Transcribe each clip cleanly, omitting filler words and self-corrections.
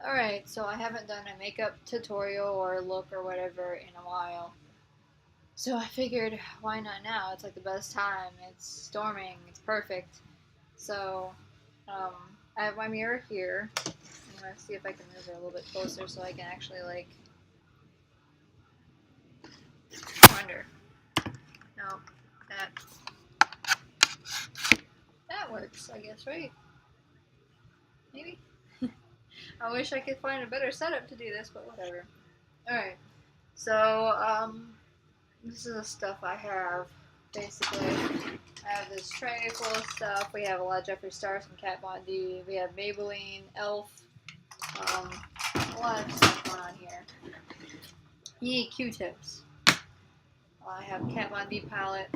Alright, so I haven't done a makeup tutorial or look or whatever in a while. So I figured, why not now? It's like the best time. It's storming. It's perfect. So, um, I have my mirror here. I'm gonna see if I can move it a little bit closer so I can actually like wonder. No, that that works, I guess, right? Maybe. I wish I could find a better setup to do this, but whatever. All right. So, this is the stuff I have. Basically, I have this tray full of stuff. We have a lot of Jeffree Star, some Kat Von D. We have Maybelline, Elf. Um, a lot of stuff going on here. You need Q-tips. I have Kat Von D palette.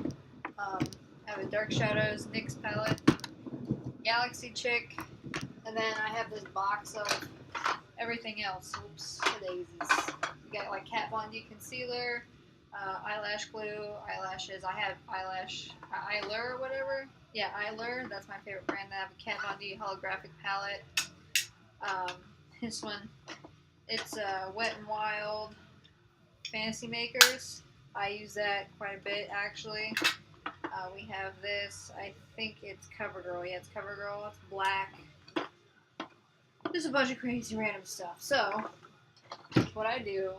I have a Dark Shadows NYX palette. Galaxy Chick. And then I have this box of everything else. Oops, daisies. You got like Kat Von D concealer, eyelash glue, eyelashes. I have Eyelure or whatever. Yeah, Eyelure. That's my favorite brand. I have a Kat Von D holographic palette. Um, this one, it's Wet n Wild Fantasy Makers. I use that quite a bit actually. We have this. I think it's CoverGirl. Yeah, it's CoverGirl. It's black. Just a bunch of crazy random stuff. So, what I do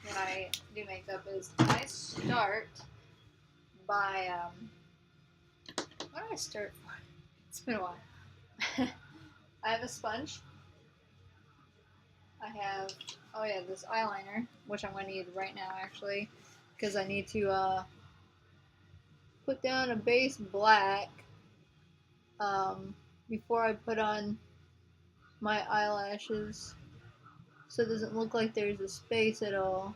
when I do makeup is I start by what do I start for? It's been a while. I have a sponge. I have this eyeliner, which I'm going to need right now actually, because I need to put down a base black before I put on my eyelashes, so it doesn't look like there's a space at all.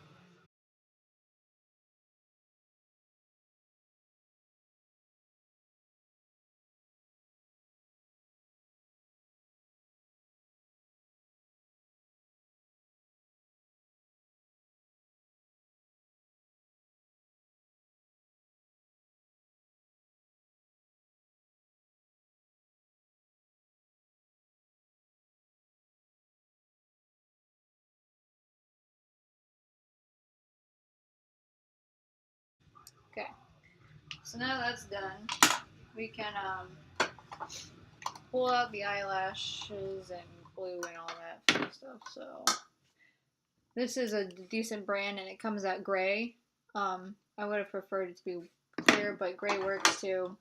Okay, so now that's done, we can pull out the eyelashes and glue and all that fun stuff. So this is a decent brand and it comes out gray. I would have preferred it to be clear, but gray works too.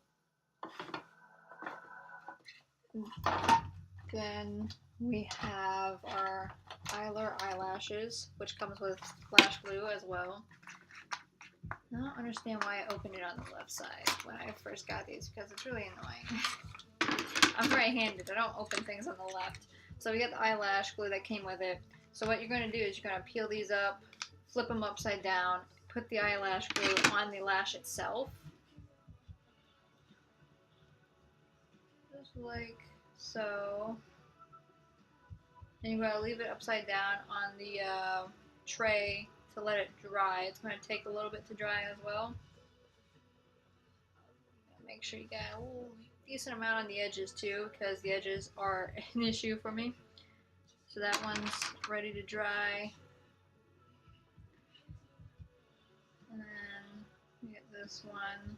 Then we have our Eyelure eyelashes, which comes with lash glue as well. I don't understand why I opened it on the left side when I first got these because it's really annoying. I'm right-handed. I don't open things on the left. So we got the eyelash glue that came with it. So what you're going to do is you're going to peel these up, flip them upside down, put the eyelash glue on the lash itself. Just like so. And you're going to leave it upside down on the tray to let it dry. It's going to take a little bit to dry as well. Make sure you get a decent amount on the edges too, because the edges are an issue for me. So that one's ready to dry. And then we get this one.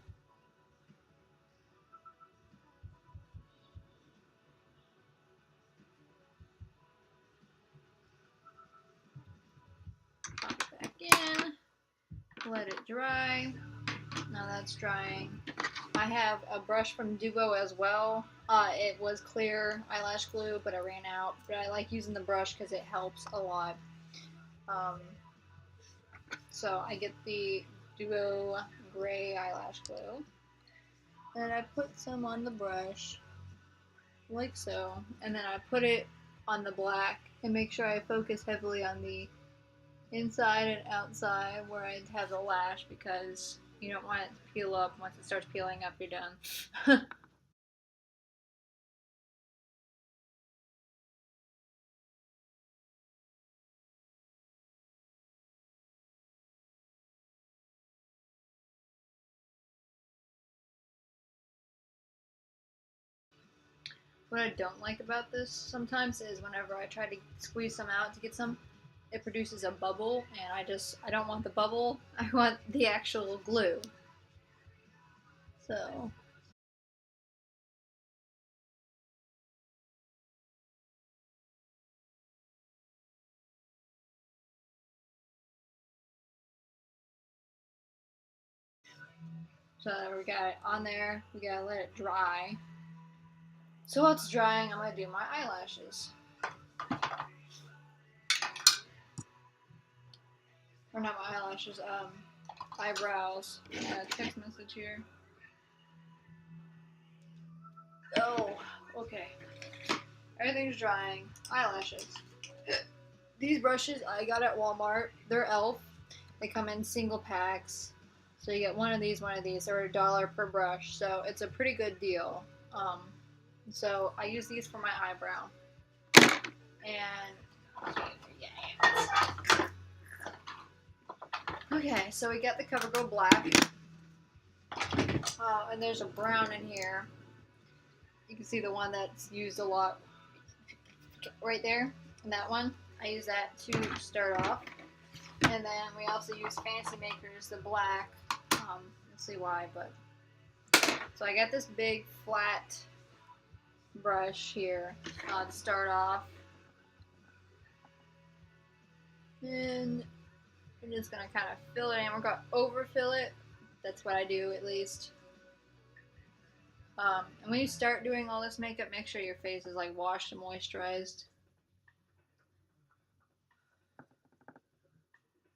Pop it back in. Let it dry. Now that's drying. I have a brush from Duo as well. It was clear eyelash glue, but I ran out. But I like using the brush because it helps a lot. So I get the Duo gray eyelash glue. And I put some on the brush, like so. And then I put it on the black and make sure I focus heavily on the inside and outside where I have the lash, because you don't want it to peel up. Once it starts peeling up, you're done. What I don't like about this sometimes is whenever I try to squeeze some out to get some, it produces a bubble, and I don't want the bubble. I want the actual glue. So we got it on there. We gotta let it dry. So while it's drying, I'm gonna do my eyelashes. Or not my eyelashes, eyebrows. Text message here. Oh, okay. Everything's drying. Eyelashes. These brushes I got at Walmart. They're e.l.f. They come in single packs. So you get one of these. They're $1 per brush. So it's a pretty good deal. So I use these for my eyebrow. And okay, so we got the CoverGirl black. And there's a brown in here. You can see the one that's used a lot right there. And that one, I use that to start off. And then we also use Fantasy Makers, the black. You'll see why, but. So I got this big flat brush here to start off. And I'm just going to kind of fill it in. We're going to overfill it. That's what I do, at least. And when you start doing all this makeup, make sure your face is like washed and moisturized.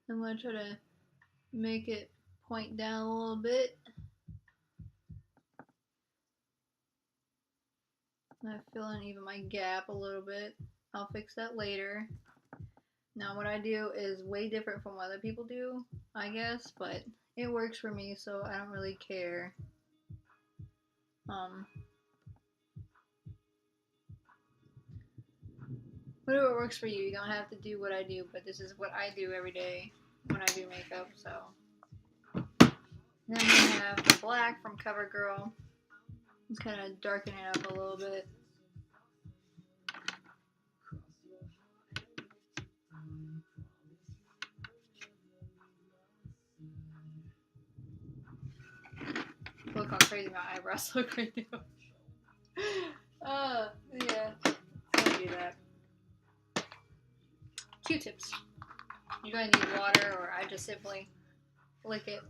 I'm going to try to make it point down a little bit. I fill in even my gap a little bit. I'll fix that later. Now what I do is way different from what other people do, I guess, but it works for me, so I don't really care. Whatever works for you. You don't have to do what I do, but this is what I do every day when I do makeup, so. Then we have the black from CoverGirl. Just kind of darken it up a little bit. Look how crazy my eyebrows look right now. Yeah. I'm gonna do that. Q-tips. You're gonna need water, or I just simply lick it,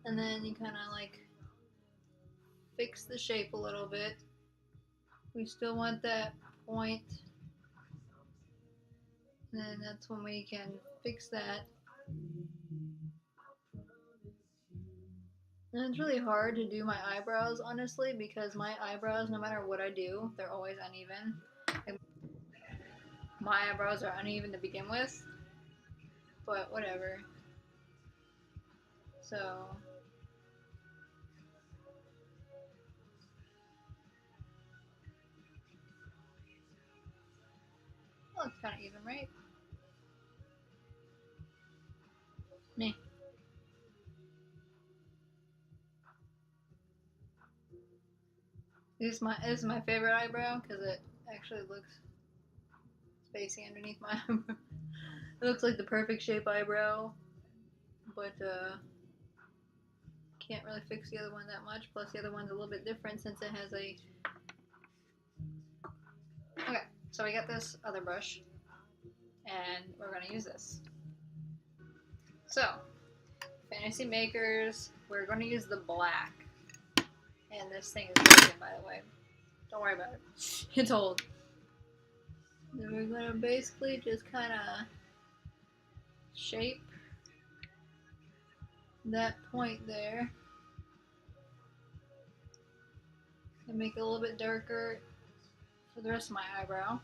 and then you kind of like fix the shape a little bit. We still want that point, and then that's when we can fix that. And it's really hard to do my eyebrows, honestly, because my eyebrows, no matter what I do, they're always uneven. My eyebrows are uneven to begin with, but whatever. So, well, it's kind of even, right? Me. This is my favorite eyebrow because it actually looks spacey underneath my eyebrow. It looks like the perfect shape eyebrow, but can't really fix the other one that much. Plus, the other one's a little bit different since it has a. Okay, so we got this other brush, and we're gonna use this. So, Fantasy Makers, we're gonna use the black, and this thing is broken, by the way. Don't worry about it. It's old. Then we're gonna basically just kind of shape that point there and make it a little bit darker for the rest of my eyebrow.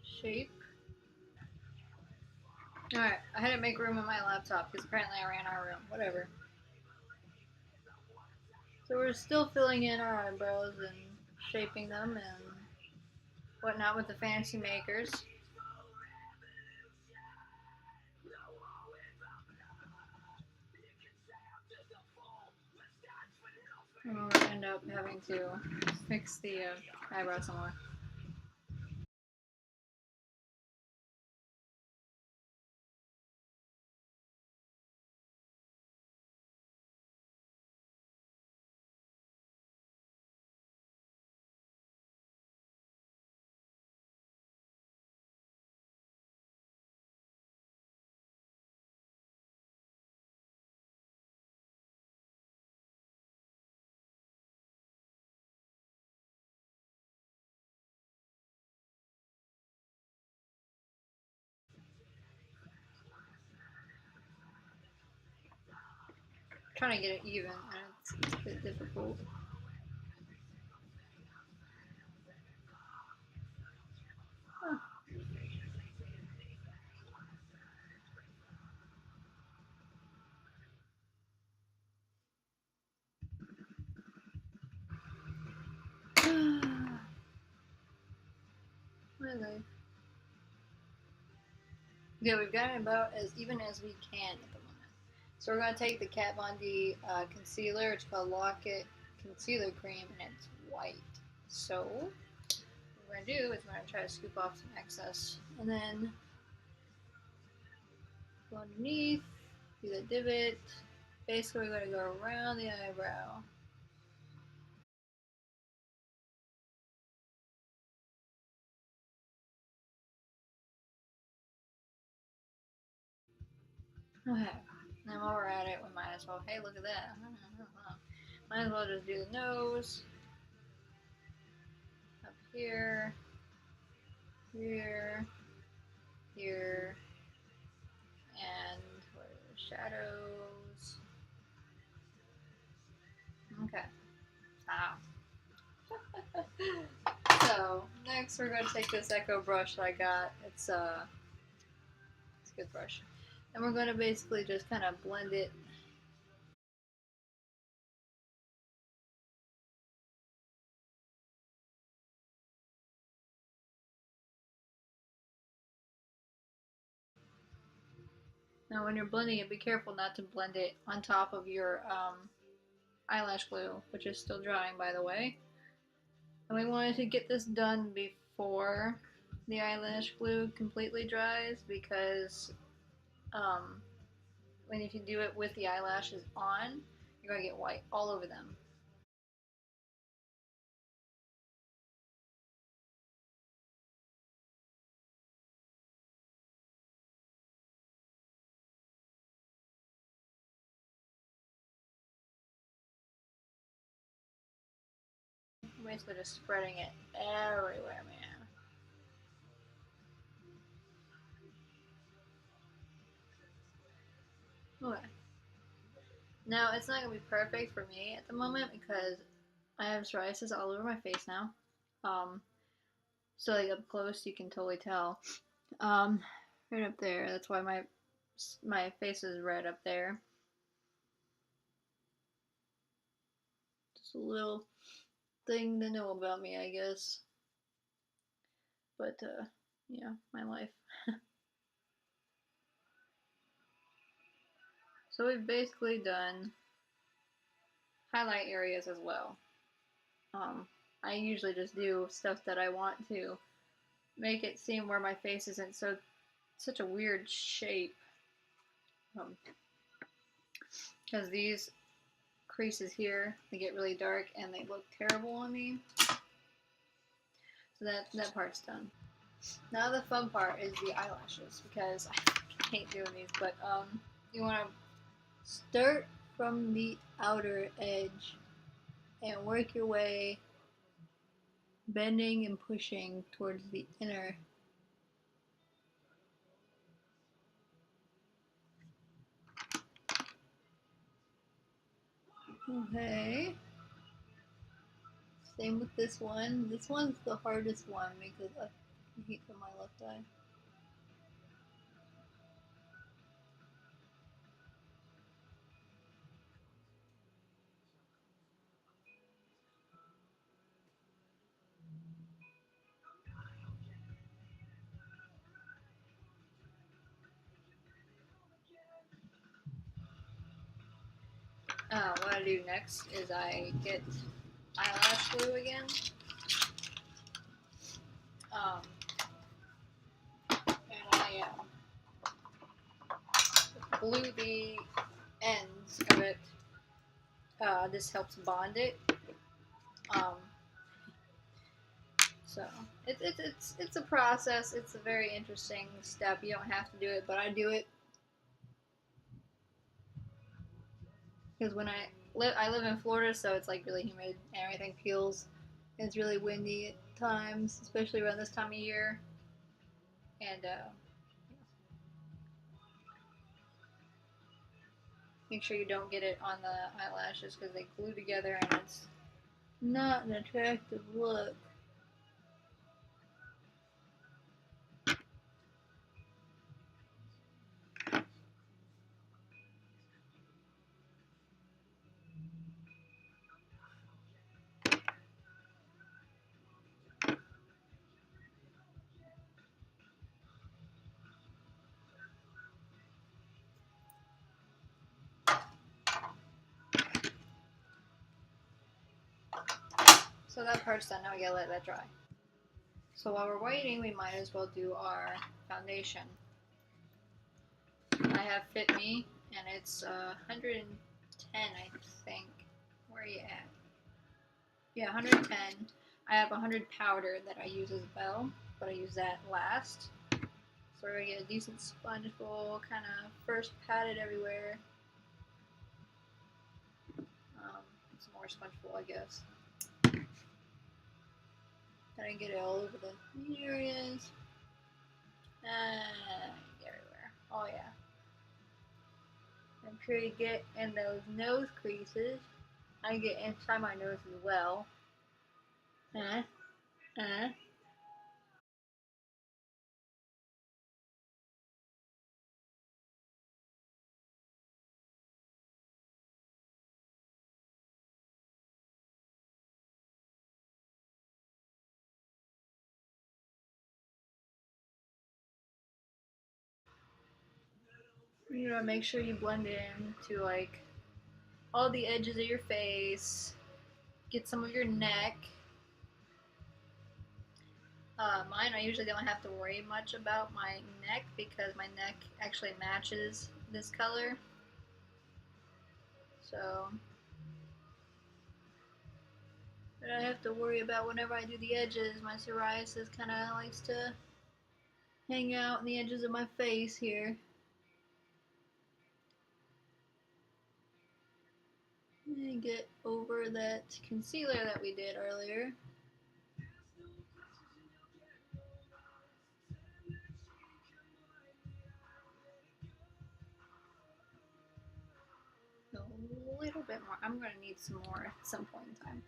Shape. Alright, I had to make room in my laptop because apparently I ran out of room. Whatever. So we're still filling in our eyebrows and shaping them and whatnot with the Fantasy Makers. And we'll end up having to fix the eyebrow some more. Trying to get it even, and it's a bit difficult. Huh. My life. Yeah, we've gotten about as even as we can at the moment. So we're going to take the Kat Von D concealer. It's called Lock It Concealer Cream, and it's white. So what we're going to do is we're going to try to scoop off some excess. And then go underneath, do the divot. Basically, we're going to go around the eyebrow. Okay. And while we're at it, we might as well, hey, look at that. Might as well just do the nose. Up here. Here. Here. And what are the shadows? Okay. So, next we're going to take this Echo brush that I got. It's a good brush. And we're going to basically just kind of blend it. Now when you're blending it, be careful not to blend it on top of your eyelash glue, which is still drying, by the way. And we wanted to get this done before the eyelash glue completely dries, because when if you do it with the eyelashes on, you're going to get white all over them. Basically just spreading it everywhere, man. Okay. Now, it's not going to be perfect for me at the moment because I have psoriasis all over my face now. So like up close you can totally tell. Right up there. That's why my face is red up there. Just a little thing to know about me, I guess. But yeah, my life. So we've basically done highlight areas as well. I usually just do stuff that I want to make it seem where my face isn't such a weird shape. Because these creases here, they get really dark and they look terrible on me. So that part's done. Now the fun part is the eyelashes, because I hate doing these, but you want to start from the outer edge and work your way, bending and pushing towards the inner. Okay. Same with this one. This one's the hardest one because I heat from my left eye. Oh, what I do next is I get eyelash glue again. And I glue the ends of it. This helps bond it. So it's a process. It's a very interesting step. You don't have to do it, but I do it because when I live in Florida, so it's like really humid and everything peels. It's really windy at times, especially around this time of year. And make sure you don't get it on the eyelashes because they glue together and it's not an attractive look. So that part's done. Now we gotta let that dry. So while we're waiting, we might as well do our foundation. I have Fit Me, and it's 110, I think. Where are you at? Yeah, 110. I have 100 powder that I use as well, but I use that last. So we're gonna get a decent spongeful, kind of first pat it everywhere. Some more spongeful, I guess. Then I get it all over the areas. Everywhere. Oh yeah. I'm sure you get in those nose creases. I get inside my nose as well. Uh, uh. You know, make sure you blend in to like all the edges of your face. Get some of your neck. Mine, I usually don't have to worry much about my neck because my neck actually matches this color. So, but I have to worry about whenever I do the edges. My psoriasis kind of likes to hang out in the edges of my face here. And get over that concealer that we did earlier. A little bit more. I'm going to need some more at some point in time.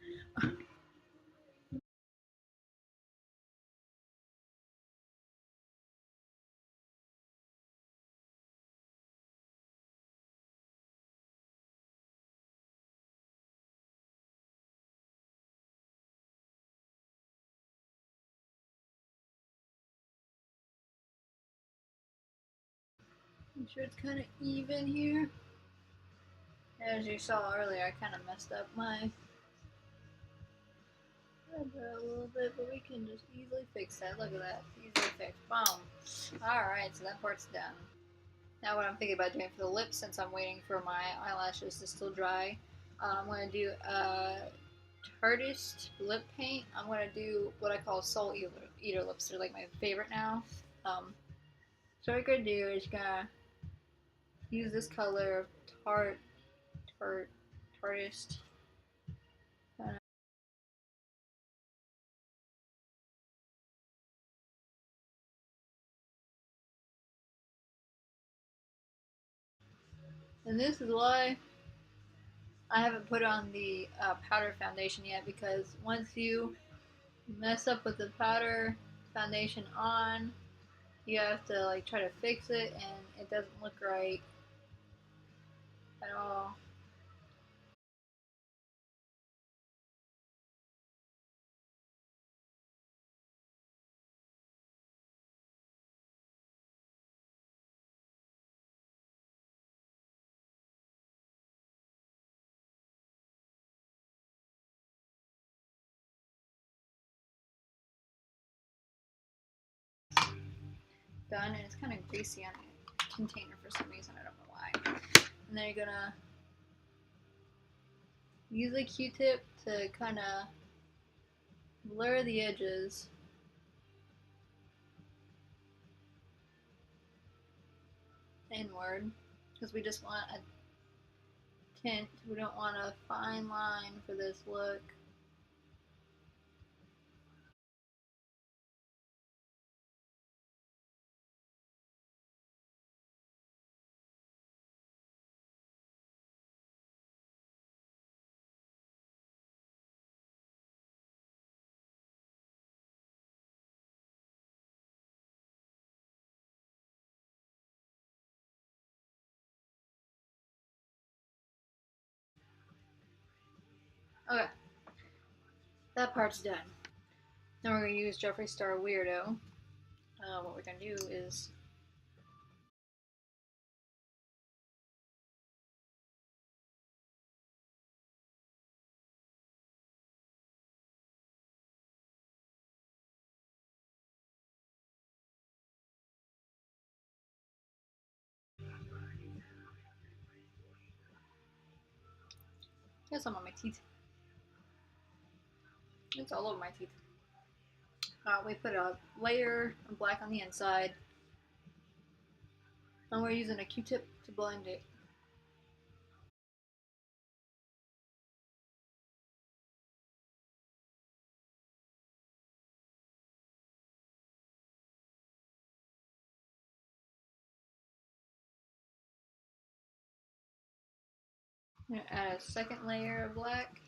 Make sure it's kind of even here. As you saw earlier, I kind of messed up my eyebrow a little bit, but we can just easily fix that. Look at that. Easily fixed. Boom. Alright, so that part's done. Now what I'm thinking about doing for the lips, since I'm waiting for my eyelashes to still dry, I'm going to do Tarteist lip paint. I'm going to do what I call Soul Eater lips. They're like my favorite now. So what I'm going to do is going to use this color, Tarteist. And this is why I haven't put on the powder foundation yet, because once you mess up with the powder foundation on, you have to like try to fix it, and it doesn't look right at all. done, and it's kind of greasy on the container for some reason. I don't know why. And then you're gonna use a Q-tip to kind of blur the edges. Inward, because we just want a tint. We don't want a fine line for this look. Okay, that part's done. Now we're going to use Jeffree Star Weirdo. What we're going to do is get some on my teeth. It's all over my teeth. We put a layer of black on the inside, and we're using a Q-tip to blend it. I'm going to add a second layer of black.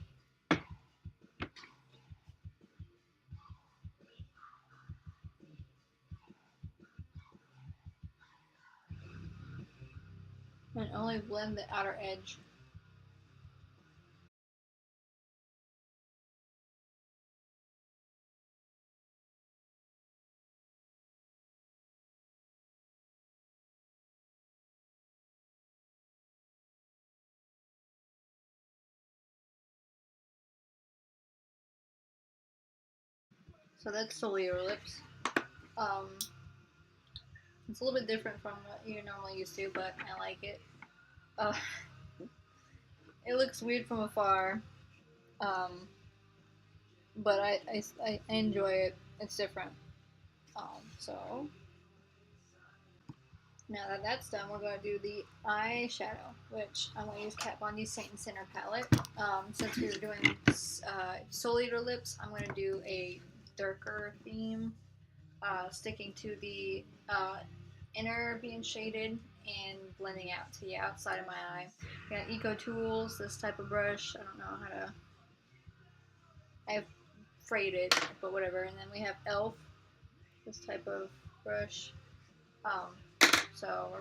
And only blend the outer edge. So that's solely your lips. It's a little bit different from what you're normally used to, but I like it. It looks weird from afar, but I enjoy it. It's different. So now that that's done, we're going to do the eyeshadow, which I'm going to use Kat Von D's Saint and Sinner palette. Since we were doing Soul Eater lips, I'm going to do a darker theme, sticking to the inner being shaded and blending out to the outside of my eye. I got Eco Tools, this type of brush. I don't know how to. I've frayed it, but whatever. And then we have Elf, this type of brush. So we're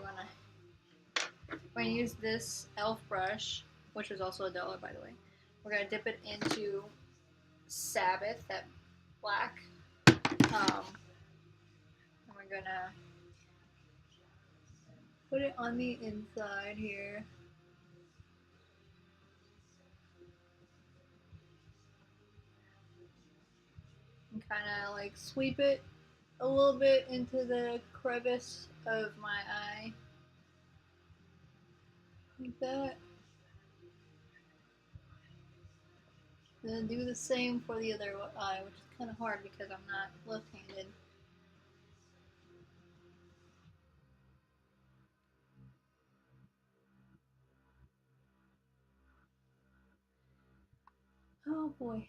gonna use this Elf brush, which was also $1, by the way. We're gonna dip it into Sabbath, that black. And we're gonna put it on the inside here. And kind of like sweep it a little bit into the crevice of my eye. Like that. And then do the same for the other eye, which is kind of hard because I'm not left-handed. Oh boy.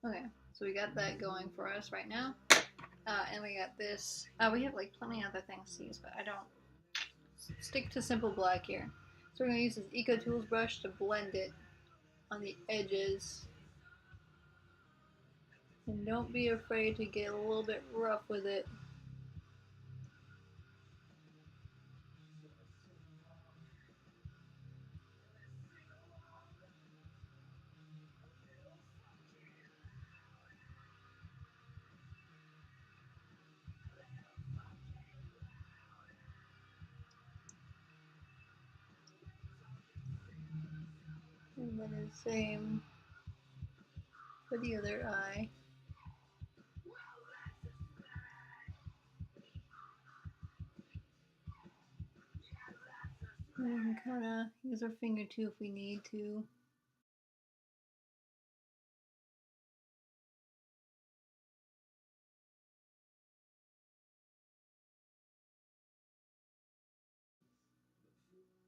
Okay, so we got that going for us right now. And we got this. We have like plenty of other things to use, but I don't stick to simple black here. So we're going to use this Eco Tools brush to blend it on the edges. And don't be afraid to get a little bit rough with it. And then the same for the other eye. We can kind of use our finger too if we need to.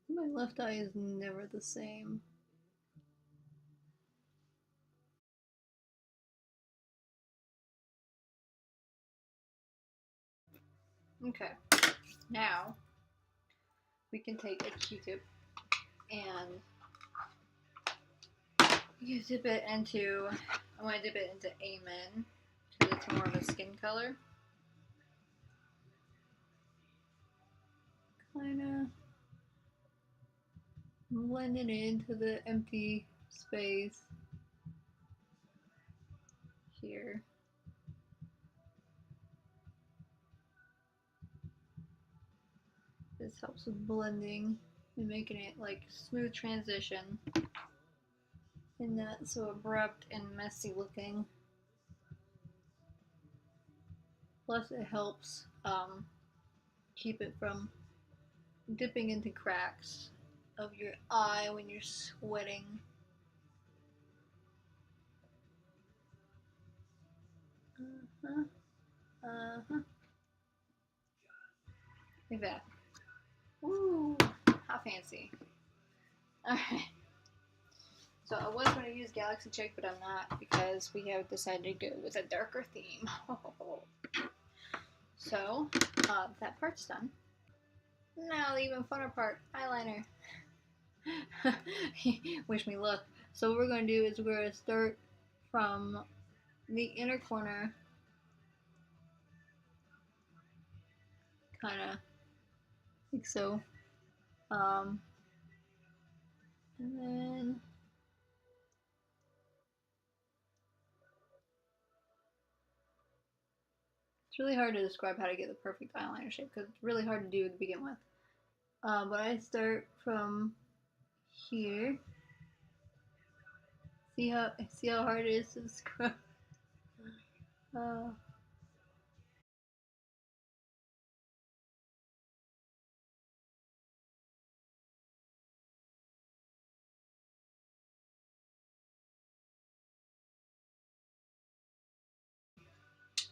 My left eye is never the same. Okay, now we can take a Q-tip and you dip it into, I want to dip it into Amen because it's more of a skin color. Kind of blend it into the empty space here. This helps with blending and making it like smooth transition and not so abrupt and messy looking. Plus it helps keep it from dipping into cracks of your eye when you're sweating. Like that. Ooh, how fancy. Alright. So I was going to use Galaxy Check, but I'm not because we have decided to go with a darker theme. So, that part's done. Now the even funner part, eyeliner. Wish me luck. So what we're going to do is we're going to start from the inner corner, kind of like so. And then it's really hard to describe how to get the perfect eyeliner shape because it's really hard to do to begin with. But I start from here. See how hard it is to describe.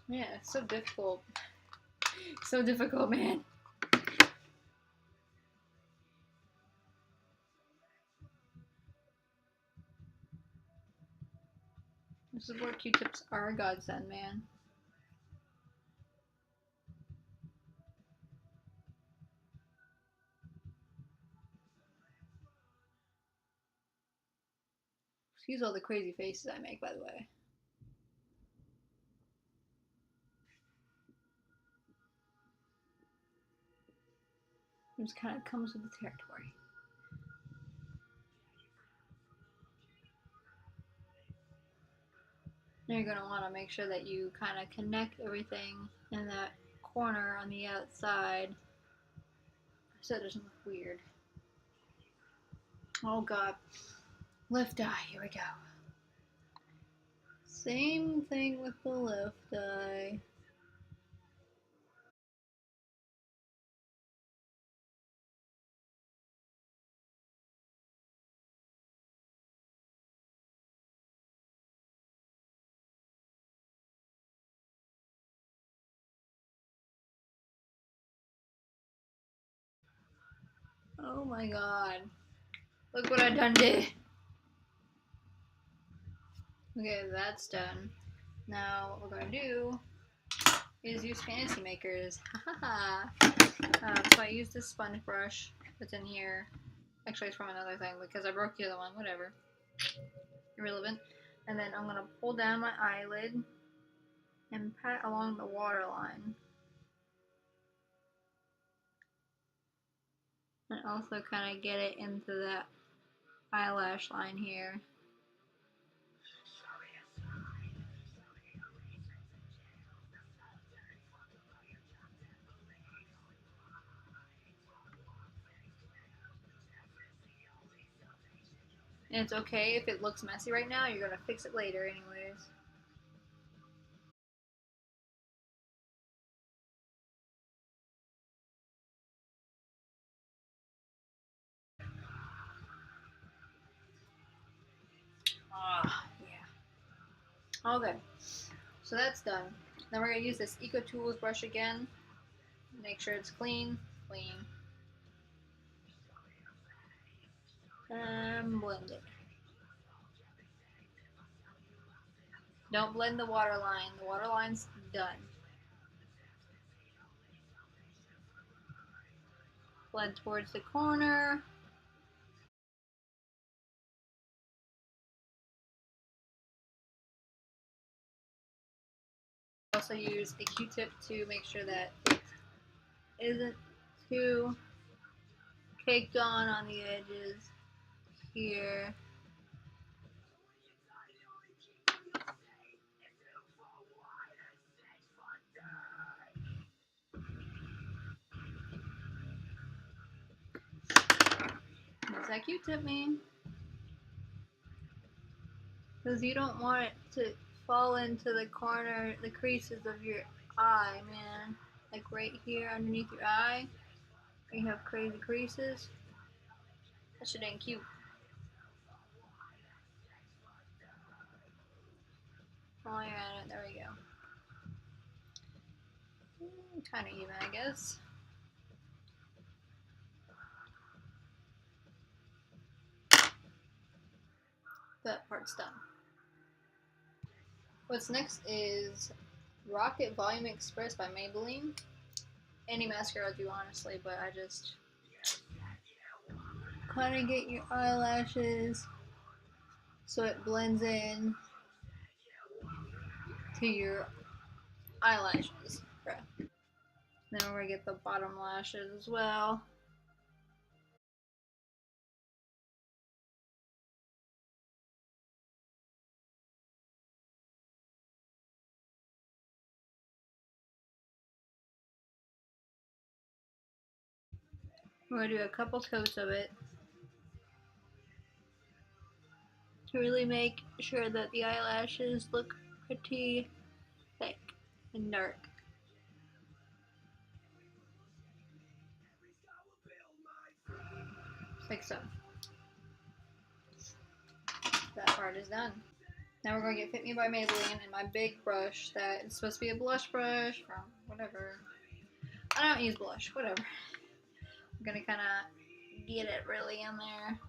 Yeah, it's so difficult. So difficult, man. This is where Q-tips are a godsend, man. Excuse all the crazy faces I make, by the way. It just kind of comes with the territory. Now you're going to want to make sure that you kind of connect everything in that corner on the outside so it doesn't look weird. Oh god. Left eye, here we go. Same thing with the left eye. Oh my god. Look what I done did. Okay, that's done. Now what we're going to do is use Fantasy Makers. So I used this sponge brush that's in here. Actually, it's from another thing because I broke the other one. Whatever. Irrelevant. And then I'm going to pull down my eyelid and pat along the waterline. And also kind of get it into that eyelash line here. And it's okay if it looks messy right now, you're gonna fix it later anyways. Ah, yeah. Okay, so that's done. Then we're gonna use this Eco Tools brush again. Make sure it's clean. And blend it. Don't blend the water line. The water line's done. Blend towards the corner. Also use a Q-tip to make sure that it isn't too caked on the edges here. What's that Q-tip mean? Because you don't want it to fall into the corner, the creases of your eye, man. Like right here underneath your eye, you have crazy creases. That shit ain't cute. While you're at it, there we go. Kind of even, I guess. That part's done. What's next is Rocket Volume Express by Maybelline. Any mascara will do, honestly, but I just kind of get your eyelashes so it blends in to your eyelashes. Right. Then we're gonna get the bottom lashes as well. We're gonna do a couple coats of it to really make sure that the eyelashes look pretty thick and dark. Like so. That part is done. Now we're going to get Fit Me by Maybelline and my big brush that is supposed to be a blush brush from whatever. I don't use blush, whatever. I'm going to kind of get it really in there.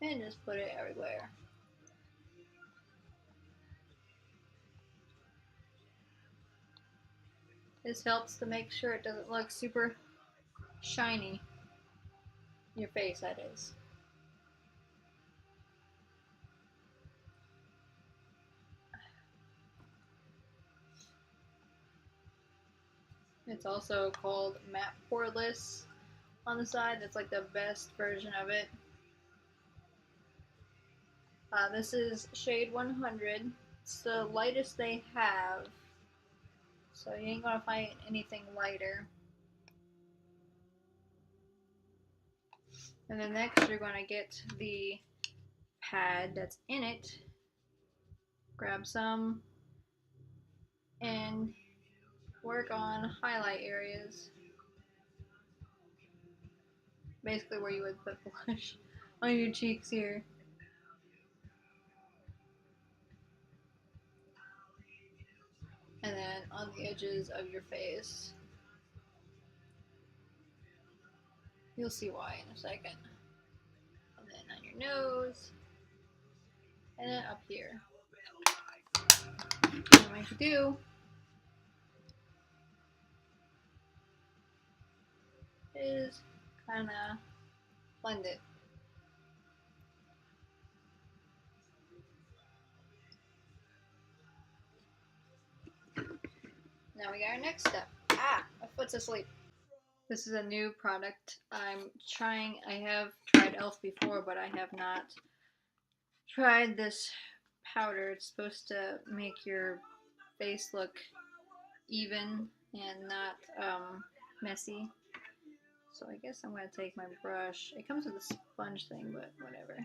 And just put it everywhere. This helps to make sure it doesn't look super shiny. Your face, that is. It's also called Matte Poreless on the side. That's like the best version of it. This is shade 100. It's the lightest they have. So you ain't gonna find anything lighter. And then next you're gonna get the pad that's in it. Grab some and work on highlight areas. Basically where you would put blush on your cheeks here. And then on the edges of your face. You'll see why in a second. And then on your nose. And then up here. And what you do is kind of blend it. Now we got our next step. My foot's asleep. This is a new product I'm trying. I have tried e.l.f. before, but I have not tried this powder. It's supposed to make your face look even and not messy. So I guess I'm gonna take my brush. It comes with a sponge thing, but whatever.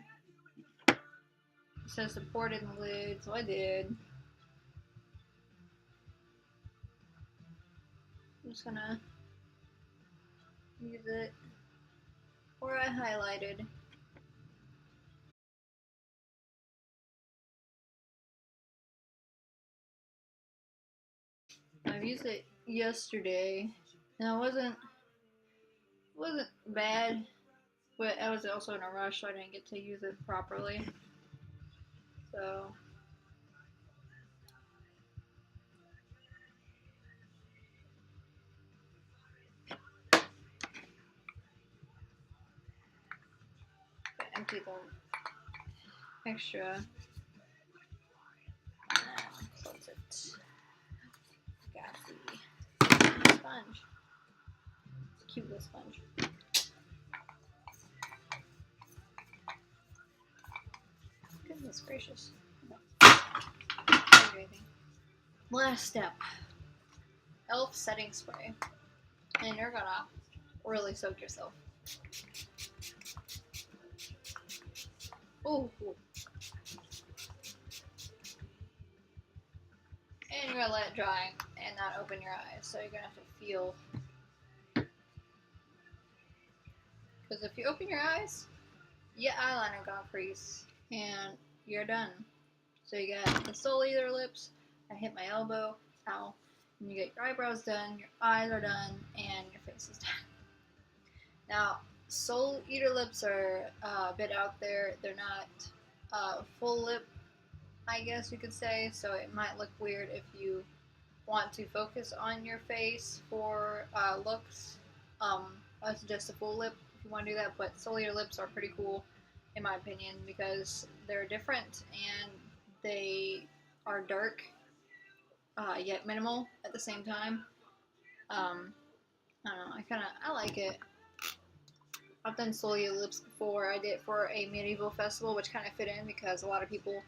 It says support in the lid, so I did. I'm just gonna use it where I highlighted. I've used it yesterday, and it wasn't bad, but I was also in a rush, so I didn't get to use it properly. So empty the extra. Close it. Got the sponge. It's a cute little sponge. Goodness gracious. Last step. Elf setting spray. And you're gonna really soak yourself. Ooh. And you're gonna let it dry and not open your eyes. So you're gonna have to feel. Because if you open your eyes, your eyeliner gonna crease. And you're done. So you got the Soul Eater lips. I hit my elbow. Ow. And you get your eyebrows done, your eyes are done, and your face is done. Now, Soul Eater lips are a bit out there. They're not full lip, I guess you could say, so it might look weird if you want to focus on your face for looks. That's just a full lip if you want to do that, but Soul Eater lips are pretty cool, in my opinion, because they're different and they are dark, yet minimal at the same time. I don't know, I like it. I've done Soul Eater lips before. I did it for a medieval festival, which kind of fit in because a lot of people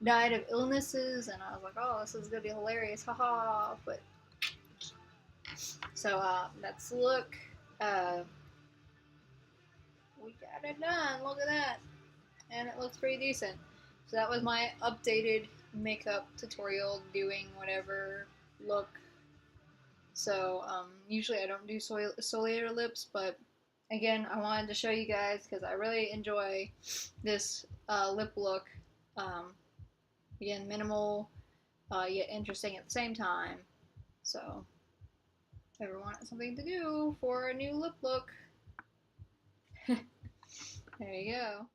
died of illnesses, and I was like, oh, this is gonna be hilarious, haha. But so that's the look. We got it done. Look at that, and it looks pretty decent. So that was my updated makeup tutorial, doing whatever look. So usually I don't do Soul Eater lips, but again, I wanted to show you guys because I really enjoy this lip look. Again, minimal, yet interesting at the same time. So, if ever wanted something to do for a new lip look, there you go.